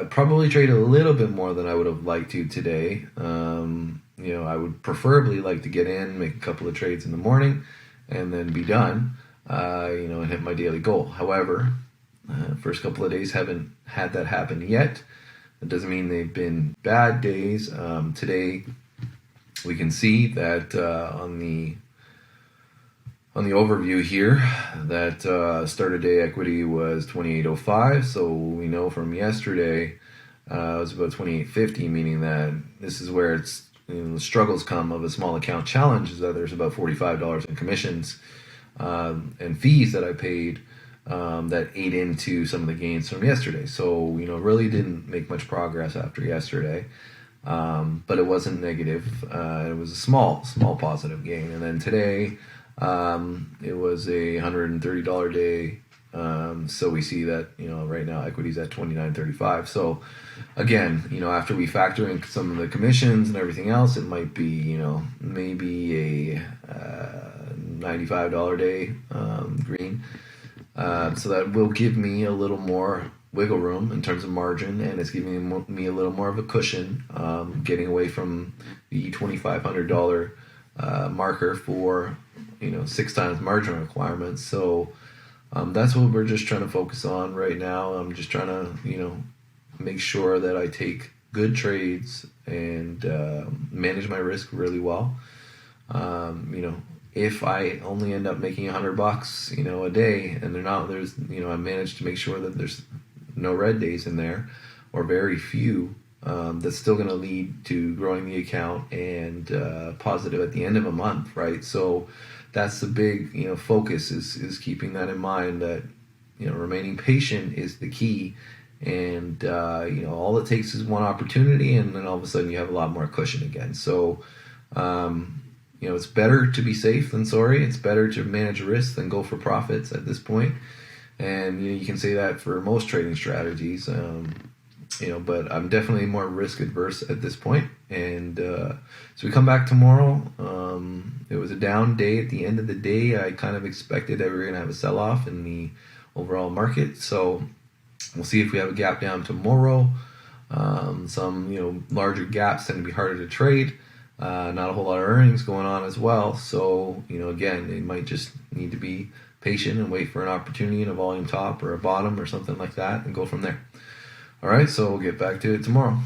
Probably trade a little bit more than I would have liked to today. I would preferably like to get in, make a couple of trades in the morning, and then be done. And hit my daily goal. However, first couple of days haven't had that happen yet. That doesn't mean they've been bad days. Today, we can see that on the overview here that start of day equity was 28.05. So we know from yesterday it was about 28.50, meaning that this is where the struggles come of a small account challenge, is that there's about $45 in commissions and fees that I paid that ate into some of the gains from yesterday. So, really didn't make much progress after yesterday. But it wasn't negative. It was a small positive gain. And then today, it was a $130 day. So we see that, right now equity's at $29.35. So again, after we factor in some of the commissions and everything else, it might be, maybe a $95 day green. So that will give me a little more wiggle room in terms of margin, and it's giving me a little more of a cushion, getting away from the $2,500 marker for 6 times margin requirements. So that's what we're just trying to focus on right now. I'm just trying to make sure that I take good trades and manage my risk really well. If I only end up making $100, a day, and I managed to make sure that there's no red days in there, or very few, that's still going to lead to growing the account and positive at the end of a month, right? So that's the big, focus is keeping that in mind, that, remaining patient is the key. And, all it takes is one opportunity, and then all of a sudden you have a lot more cushion again. So, it's better to be safe than sorry. It's better to manage risk than go for profits at this point. And you can say that for most trading strategies, but I'm definitely more risk adverse at this point. And so we come back tomorrow. It was a down day at the end of the day. I kind of expected that we were going to have a sell-off in the overall market. So we'll see if we have a gap down tomorrow. Some larger gaps tend to be harder to trade. Not a whole lot of earnings going on as well. So, again, they might just need to be patient and wait for an opportunity in a volume top or a bottom or something like that and go from there. All right, so we'll get back to it tomorrow.